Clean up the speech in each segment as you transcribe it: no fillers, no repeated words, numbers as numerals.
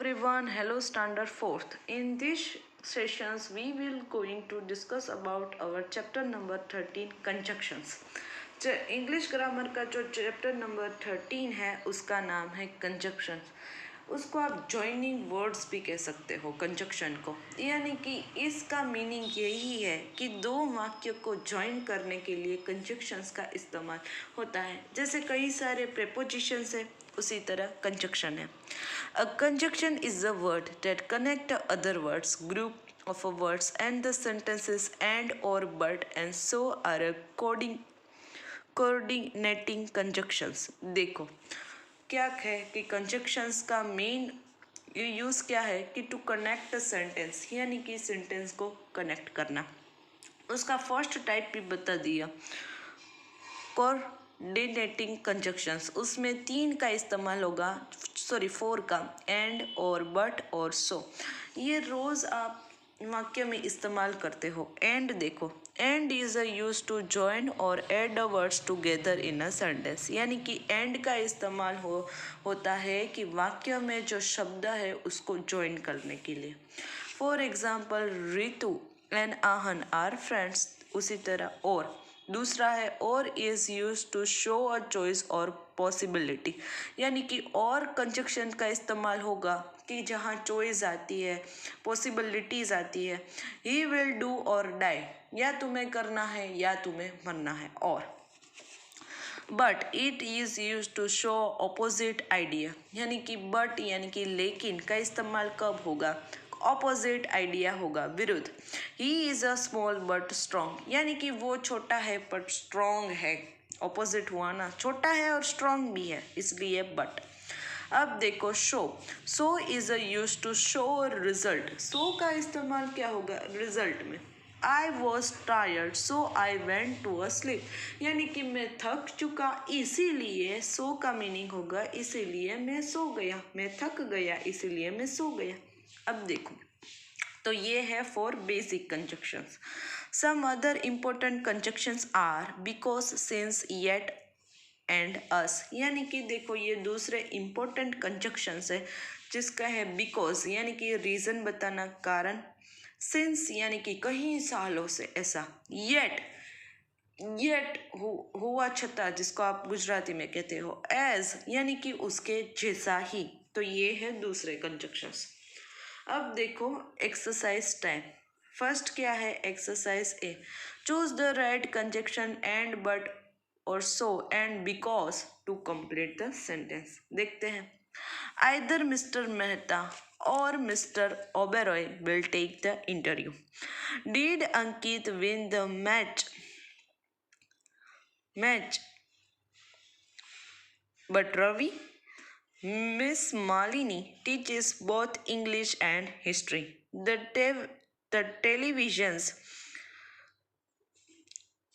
everyone, hello standard 4th. In this sessions we will going to discuss about our chapter number 13 conjunctions. English grammar का जो chapter number 13 है उसका नाम है conjunction. उसको आप जॉइनिंग वर्ड्स भी कह सकते हो कंजक्शन को, यानी कि इसका मीनिंग यही है कि दो वाक्य को ज्वाइन करने के लिए कंजक्शंस का इस्तेमाल होता है. जैसे कई सारे प्रेपोजिशंस है उसी तरह कंजक्शन है. A conjunction is a word that connect other words, group of words and the sentences and or but and so are a coordinating conjunctions. देखो क्या है कि कंजक्शंस का मेन यूज़ क्या है कि टू कनेक्ट सेंटेंस, यानी कि सेंटेंस को कनेक्ट करना. उसका फर्स्ट टाइप भी बता दिया, कोऑर्डिनेटिंग कंजक्शंस. उसमें 3 का इस्तेमाल होगा, 4 का, एंड और बट और सो. ये रोज़ आप वाक्य में इस्तेमाल करते हो. एंड देखो, and is a use to join और add a words together in a sentence, यानी कि एंड का इस्तेमाल होता है कि वाक्य में जो शब्द है उसको ज्वाइन करने के लिए. For example, Ritu and Aahan are friends. उसी तरह और दूसरा है or is use to show a choice or possibility, यानी कि और कंजक्शन का इस्तेमाल होगा कि जहाँ चॉइस आती है, पॉसिबिलिटीज आती है. He will do or die, या तुम्हें करना है या तुम्हें मरना है. और but it is use to show opposite idea, यानी कि बट यानी कि लेकिन का इस्तेमाल कब होगा, ऑपोजिट आइडिया होगा, विरुद्ध. He is a small but strong, यानी कि वो छोटा है बट स्ट्रॉन्ग है. ऑपोजिट हुआ ना, छोटा है और स्ट्रॉन्ग भी है, इसलिए बट. अब देखो so is a use to show result. So का इस्तेमाल क्या होगा रिजल्ट में. I was tired so I went to a sleep, यानी कि मैं थक चुका इसीलिए. सो का मीनिंग होगा इसीलिए मैं सो गया, मैं थक गया इसीलिए मैं सो गया. अब देखो, तो ये है for basic conjunctions. Some other important conjunctions are because, since, yet and as, यानी कि देखो ये दूसरे इम्पोर्टेंट कंजक्शंस है जिसका है बिकॉज, यानी कि रीज़न बताना, कारण. सिंस यानी कि कई सालों से ऐसा. येट हुआ छता, जिसको आप गुजराती में कहते हो. एज यानी कि उसके जैसा ही. तो ये है दूसरे कंजक्शंस. अब देखो एक्सरसाइज टाइम. फर्स्ट क्या है exercise A. Choose the right conjunction and but और so and because to complete the sentence. देखते हैं. Either mister Mehta or Mr. Oberoi will take the interview. Did Ankit win the match? But Ravi, Miss Malini teaches both English and history. The televisions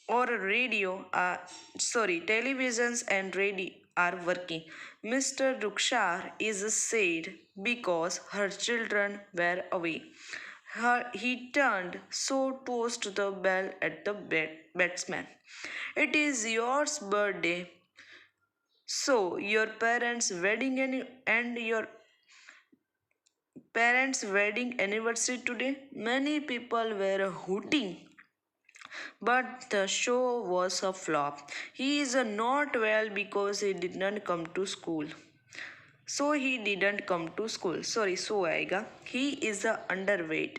or televisions and radio are working. Mr. Rukshar is sad because her children were away. He turned so tossed the bell at the batsman. It is your birthday, so your parents' wedding and your parents' wedding anniversary today. Many people were hooting, but the show was a flop. He is not well because he did not come to school. So he didn't come to school. Sorry, so आएगा. He is underweight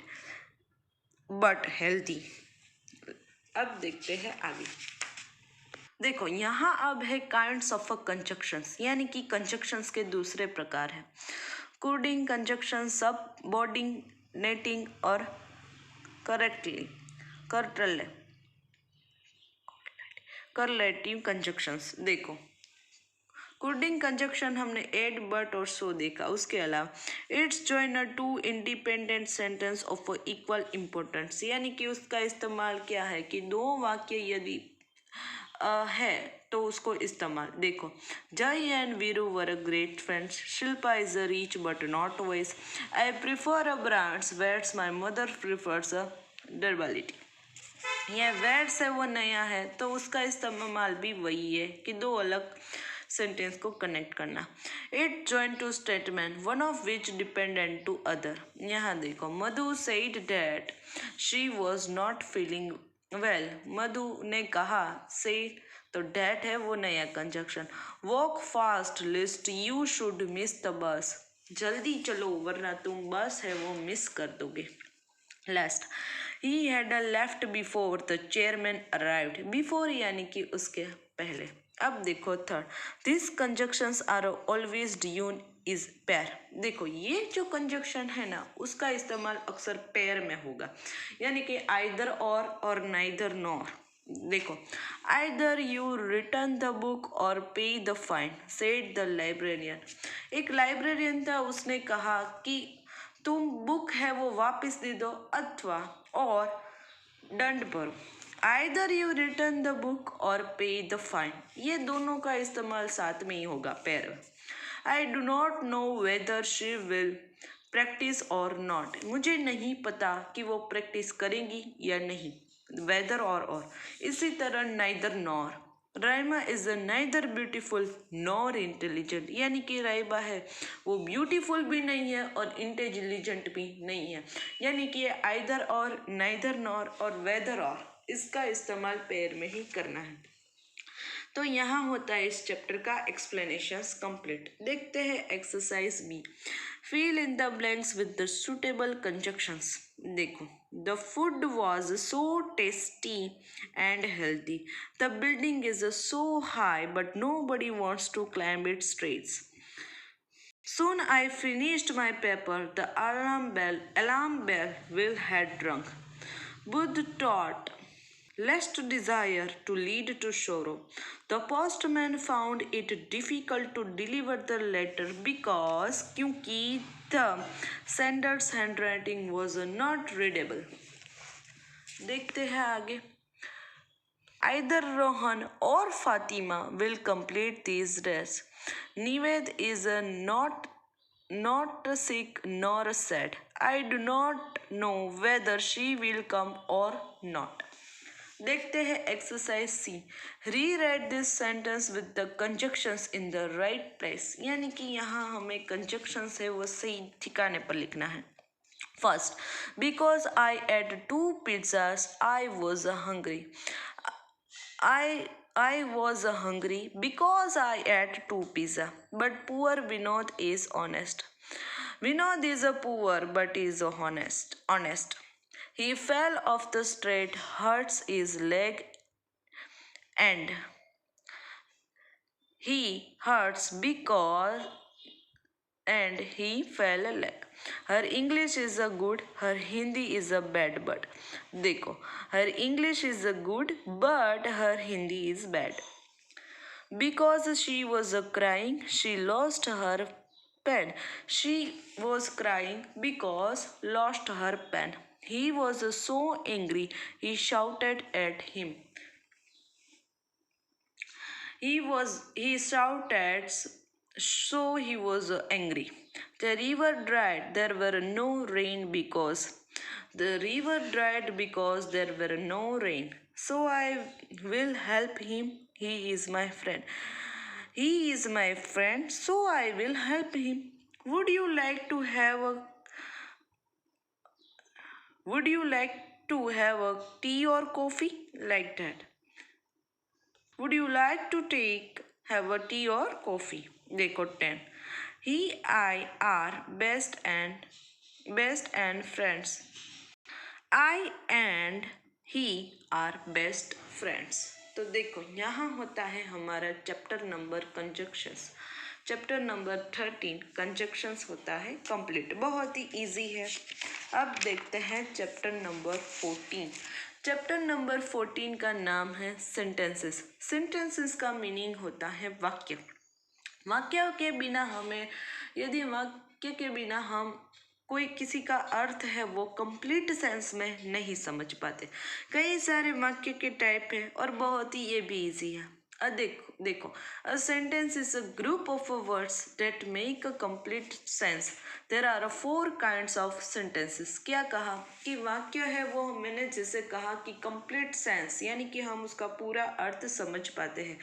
but healthy. अब देखते हैं आगे. देखो यहाँ अब है kinds of conjunctions, यानी कि कंजक्शंस के दूसरे प्रकार हैं. Coding conjunction, subordinating और करलेटिव कंजक्शंस. देखो कोडिंग कंजक्शन हमने एड बट और सो देखा. उसके अलावा it's join two independent sentence of equal importance, यानी कि उसका इस्तेमाल क्या है कि दो वाक्य यदि है तो उसको इस्तेमाल. देखो, Jai and Veeru were a great friends. Shilpa is a rich but not wise. I prefer a brands whereas my mother prefers a durability. यह वेट्स है वो नया है तो उसका इस्तेमाल भी वही है कि दो अलग सेंटेंस को कनेक्ट करना। It join two statement one of which dependent to other. यहाँ देखो, Madhu said that she was not feeling well. Madhu ने कहा, से तो डैट है वो नया कंजक्शन। Walk fast lest you should miss the bus. जल्दी चलो वरना तुम बस है वो मिस कर दोगे। Last, he had left before the chairman arrived. Before यानी कि उसके पहले। अब देखो third, this conjunctions are always use is pair. देखो ये जो कंजक्शन है ना, उसका इस्तेमाल अक्सर पेयर में होगा, यानी कि आइदर और नाइदर नॉर। देखो, either you return the book और पे the fine, said the librarian. एक लाइब्रेरियन था, उसने कहा कि तुम बुक है वो वापस दे दो अथवा और दंड भरो। Either you return the book और पे द फाइन, ये दोनों का इस्तेमाल साथ में ही होगा pair. I do not know whether she will practice और नॉट। मुझे नहीं पता कि वो प्रैक्टिस करेंगी या नहीं। वेदर और इसी तरह neither nor. Raima is neither beautiful nor intelligent, यानी कि राइबा है वो ब्यूटीफुल भी नहीं है और इंटेलिजेंट भी नहीं है, यानी कि आइदर और, नाइदर नॉर और वेदर और, इसका इस्तेमाल पेयर में ही करना है। तो यहाँ होता है इस चैप्टर का एक्सप्लेनेशंस कंप्लीट। देखते हैं exercise B, fill in the blanks with the suitable conjunctions. देखो, the food was so tasty and healthy. The building is so high but nobody wants to climb it straights. Soon I finished my paper. The alarm bell will had drunk. Buddha taught, lest desire to lead to sorrow. The postman found it difficult to deliver the letter because क्योंकि the sender's handwriting was not readable. देखते हैं आगे। Either Rohan or Fatima will complete these days. Nived is not sick nor sad. I do not know whether she will come or not. देखते हैं exercise सी, री right this sentence with the conjunctions in the right place, यानी कि यहाँ हमें conjunctions है वो सही ठिकाने पर लिखना है। First, because I ate 2 pizzas I was hungry. I was hungry because I ate 2 pizza. But poor Vinod is honest. Vinod is a poor but is honest. He fell off the street, hurts his leg, and he hurts because and he fell a leg. Her English is a good, her Hindi is a bad, but देखो, her English is a good but her Hindi is bad. Because she was crying, she lost her pen. She was crying because lost her pen. He was so angry, he shouted at him. He shouted, so he was angry. The river dried. There were no rain because there were no rain. So I will help him. He is my friend. So I will help him. Would you like to have a tea or coffee? Like that. Would you like to have a tea or coffee? देखो 10. He, I are best and friends. I and he are best friends. तो देखो यहाँ होता है हमारा chapter number conjunctions. Chapter number 13 conjunctions होता है complete, बहुत ही इजी है। अब देखते हैं चैप्टर नंबर 14। चैप्टर नंबर 14 का नाम है सेंटेंसेस। सेंटेंसेस का मीनिंग होता है वाक्य। वाक्य के बिना हमें, यदि वाक्य के बिना हम कोई किसी का अर्थ है वो कंप्लीट सेंस में नहीं समझ पाते। कई सारे वाक्य के टाइप है और बहुत ही ये भी इजी है। देखो, a sentence is a group of words that make a complete sense. There are 4 kinds of sentences. क्या कहा कि वाक्य है वो, मैंने जैसे कहा कि complete sense यानी कि हम उसका पूरा अर्थ समझ पाते हैं,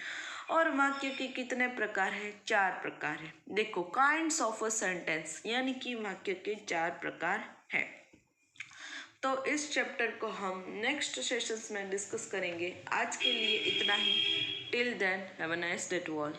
और वाक्य के कितने प्रकार है? 4 प्रकार है। देखो, काइंड्स ऑफ अ सेंटेंस यानी कि वाक्य के 4 प्रकार है। तो इस चैप्टर को हम नेक्स्ट सेशंस में डिस्कस करेंगे। आज के लिए इतना ही। Till then have a nice day to all.